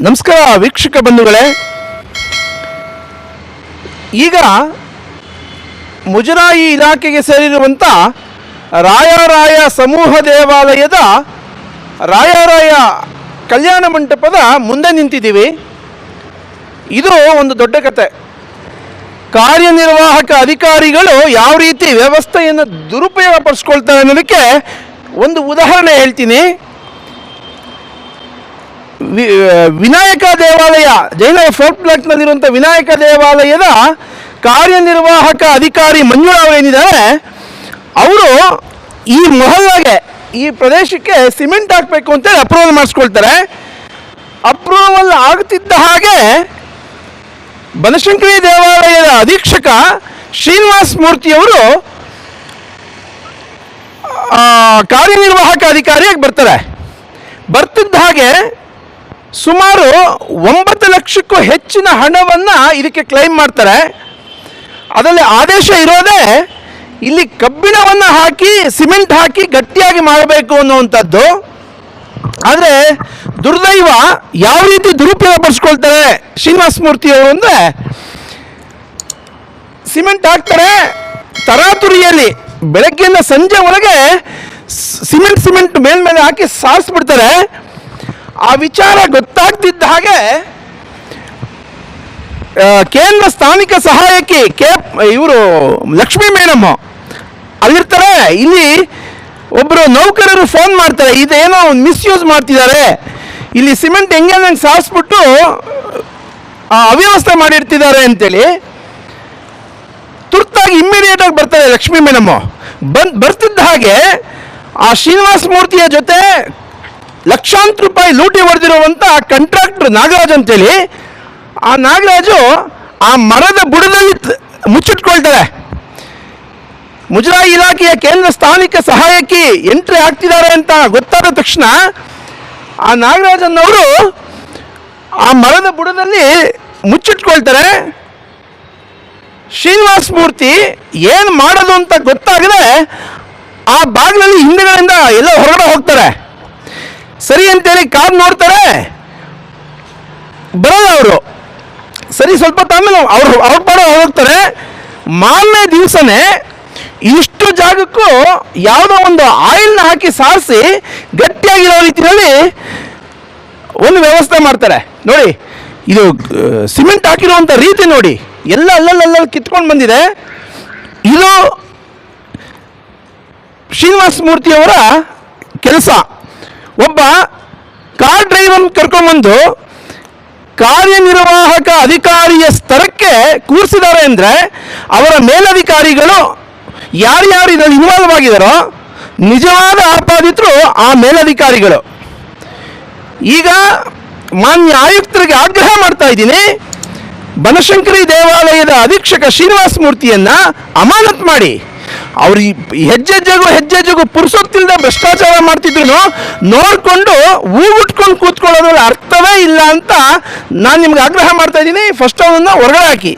ನಮಸ್ಕಾರ ವೀಕ್ಷಕ ಬಂಧುಗಳೇ. ಈಗ ಮುಜರಾಯಿ ಇಲಾಖೆಗೆ ಸೇರಿರುವಂಥ ರಾಯರಾಯ ಸಮೂಹ ದೇವಾಲಯದ ರಾಯರಾಯ ಕಲ್ಯಾಣ ಮಂಟಪದ ಮುಂದೆ ನಿಂತಿದ್ದೀವಿ. ಇದು ಒಂದು ದೊಡ್ಡ ಕತೆ. ಕಾರ್ಯನಿರ್ವಾಹಕ ಅಧಿಕಾರಿಗಳು ಯಾವ ರೀತಿ ವ್ಯವಸ್ಥೆಯನ್ನು ದುರುಪಯೋಗ ಪಡಿಸ್ಕೊಳ್ತಾರೆ ಅನ್ನೋದಕ್ಕೆ ಒಂದು ಉದಾಹರಣೆ ಹೇಳ್ತೀನಿ. ವಿನಾಯಕ ದೇವಾಲಯ, ಜೈನರ 4th ಬ್ಲಾಕ್ನಲ್ಲಿರುವಂಥ ವಿನಾಯಕ ದೇವಾಲಯದ ಕಾರ್ಯನಿರ್ವಾಹಕ ಅಧಿಕಾರಿ ಮಂಜುಳಾವ್ ಏನಿದ್ದಾರೆ, ಅವರು ಈ ಮೊಹಲ್ಲಾಗೆ, ಈ ಪ್ರದೇಶಕ್ಕೆ ಸಿಮೆಂಟ್ ಹಾಕಬೇಕು ಅಂತೇಳಿ ಅಪ್ರೂವಲ್ ಮಾಡಿಸ್ಕೊಳ್ತಾರೆ. ಅಪ್ರೂವಲ್ ಆಗ್ತಿದ್ದ ಹಾಗೆ ಬನಶಂಕರಿ ದೇವಾಲಯದ ಅಧೀಕ್ಷಕ ಶ್ರೀನಿವಾಸ ಮೂರ್ತಿಯವರು ಕಾರ್ಯನಿರ್ವಾಹಕ ಅಧಿಕಾರಿಯಾಗಿ ಬರ್ತಾರೆ. ಬರ್ತಿದ್ದ ಹಾಗೆ ಸುಮಾರು 9 ಲಕ್ಷಕ್ಕೂ ಹೆಚ್ಚಿನ ಹಣವನ್ನು ಇದಕ್ಕೆ ಕ್ಲೈಮ್ ಮಾಡ್ತಾರೆ. ಅದರಲ್ಲಿ ಆದೇಶ ಇರೋದೇ ಇಲ್ಲಿ ಕಬ್ಬಿಣವನ್ನು ಹಾಕಿ ಸಿಮೆಂಟ್ ಹಾಕಿ ಗಟ್ಟಿಯಾಗಿ ಮಾಡಬೇಕು ಅನ್ನುವಂಥದ್ದು. ಆದರೆ ದುರ್ದೈವ ಯಾವ ರೀತಿ ದುರುಪಯೋಗ ಪಡಿಸ್ಕೊಳ್ತಾರೆ ಶ್ರೀನಿವಾಸ ಮೂರ್ತಿಯವರು ಅಂದರೆ, ಸಿಮೆಂಟ್ ಹಾಕ್ತಾರೆ ತರಾತುರಿಯಲ್ಲಿ, ಬೆಳಗ್ಗೆಯಿಂದ ಸಂಜೆವರೆಗೆ ಸಿಮೆಂಟ್ ಮೇಲ್ಮೇಲೆ ಹಾಕಿ ಸಾರಿಸ್ಬಿಡ್ತಾರೆ. ಆ ವಿಚಾರ ಗೊತ್ತಾಗ್ತಿದ್ದ ಹಾಗೆ ಕೇಂದ್ರ ಸ್ಥಾನಿಕ ಸಹಾಯಕಿ ಇವರು ಲಕ್ಷ್ಮೀ ಮೇಡಮ್ ಅಲ್ಲಿರ್ತಾರೆ. ಇಲ್ಲಿ ಒಬ್ಬರು ನೌಕರರು ಫೋನ್ ಮಾಡ್ತಾರೆ, ಇದೇನೋ ಮಿಸ್ಯೂಸ್ ಮಾಡ್ತಿದ್ದಾರೆ, ಇಲ್ಲಿ ಸಿಮೆಂಟ್ ಹೆಂಗೆ ಸಾರಿಸ್ಬಿಟ್ಟು ಅವ್ಯವಸ್ಥೆ ಮಾಡಿರ್ತಿದ್ದಾರೆ ಅಂತೇಳಿ. ತುರ್ತಾಗಿ ಇಮ್ಮಿಡಿಯೇಟಾಗಿ ಬರ್ತಾರೆ ಲಕ್ಷ್ಮೀ ಮೇಡಮ್ಮು. ಬರ್ತಿದ್ದ ಹಾಗೆ ಆ ಶ್ರೀನಿವಾಸ ಮೂರ್ತಿಯ ಜೊತೆ ಲಕ್ಷಾಂತರ ರೂಪಾಯಿ ಲೂಟಿ ಹೊಡೆದಿರುವಂಥ ಕಾಂಟ್ರಾಕ್ಟರ್ ನಾಗರಾಜ್ ಅಂತೇಳಿ, ಆ ನಾಗರಾಜು ಆ ಮರದ ಬುಡದಲ್ಲಿ ಮುಚ್ಚಿಟ್ಕೊಳ್ತಾರೆ. ಮುಜರಾಯಿ ಇಲಾಖೆಯ ಕೇಂದ್ರ ಸ್ಥಾನಿಕ ಸಹಾಯಕಿ ಎಂಟ್ರಿ ಆಗ್ತಿದ್ದಾರೆ ಅಂತ ಗೊತ್ತಾದ ತಕ್ಷಣ ಆ ನಾಗರಾಜನ್ನವರು ಆ ಮರದ ಬುಡದಲ್ಲಿ ಮುಚ್ಚಿಟ್ಕೊಳ್ತಾರೆ. ಶ್ರೀನಿವಾಸ ಮೂರ್ತಿ ಏನು ಮಾಡೋದು ಅಂತ ಗೊತ್ತಾಗದೆ ಆ ಬಾಗಿಲಲ್ಲಿ ಹಿಂದೆಗಳಿಂದ ಎಲ್ಲ ಹೊರಗಡೆ ಹೋಗ್ತಾರೆ. ಸರಿ ಅಂತೇಳಿ ಕಾರ್ ನೋಡ್ತಾರೆ, ಬರೋಲ್ಲ ಅವರು. ಸರಿ ಸ್ವಲ್ಪ ಆಮೇಲೆ ಅವ್ರ ಪಾಡು ಹೋಗ್ತಾರೆ. ಮಾರನೇ ದಿವಸನೇ ಇಷ್ಟು ಜಾಗಕ್ಕೂ ಯಾವುದೋ ಒಂದು ಆಯಿಲ್ನ ಹಾಕಿ ಸಾರಿಸಿ ಗಟ್ಟಿಯಾಗಿರೋ ರೀತಿಯಲ್ಲಿ ಒಂದು ವ್ಯವಸ್ಥೆ ಮಾಡ್ತಾರೆ. ನೋಡಿ, ಇದು ಸಿಮೆಂಟ್ ಹಾಕಿರುವಂಥ ರೀತಿ ನೋಡಿ, ಎಲ್ಲ ಅಲ್ಲಲ್ಲಿ ಕಿತ್ಕೊಂಡು ಬಂದಿದೆ. ಇದು ಶ್ರೀನಿವಾಸ ಮೂರ್ತಿಯವರ ಕೆಲಸ. ಒಬ್ಬ ಕಾರ್ ಡ್ರೈವರ್ ಕರ್ಕೊಂಡ್ಬಂದು ಕಾರ್ಯನಿರ್ವಾಹಕ ಅಧಿಕಾರಿಯ ಸ್ತರಕ್ಕೆ ಕೂರಿಸಿದ್ದಾರೆ ಅಂದರೆ ಅವರ ಮೇಲಧಿಕಾರಿಗಳು ಯಾರ್ಯಾರು ಇದರಲ್ಲಿ ಇನ್ವಾಲ್ವ್ ಆಗಿದ್ದಾರೋ ನಿಜವಾದ ಆಪಾದಿತರು ಆ ಮೇಲಧಿಕಾರಿಗಳು. ಈಗ ಮಾನ್ಯ ಆಯುಕ್ತರಿಗೆ ಆಗ್ರಹ ಮಾಡ್ತಾ ಇದ್ದೀನಿ, ಬನಶಂಕರಿ ದೇವಾಲಯದ ಅಧೀಕ್ಷಕ ಶ್ರೀನಿವಾಸ ಮೂರ್ತಿಯನ್ನು ಅಮಾನತ್ ಮಾಡಿ. ಅವ್ರು ಹೆಜ್ಜೆಜ್ಜೆಗೂ ಪುರುಸೊತ್ತಿಲ್ಲದೆ ಭ್ರಷ್ಟಾಚಾರ ಮಾಡ್ತಿದ್ರು ನೋಡಿಕೊಂಡು ಹೂಗುಟ್ಕೊಂಡು ಕೂತ್ಕೊಳ್ಳೋದ್ರಲ್ಲಿ ಅರ್ಥವೇ ಇಲ್ಲ ಅಂತ ನಾನು ನಿಮ್ಗೆ ಆಗ್ರಹ ಮಾಡ್ತಾ ಇದ್ದೀನಿ. ಫಸ್ಟ್ ಅವನನ್ನು ಹೊರಗಡೆ ಹಾಕಿ.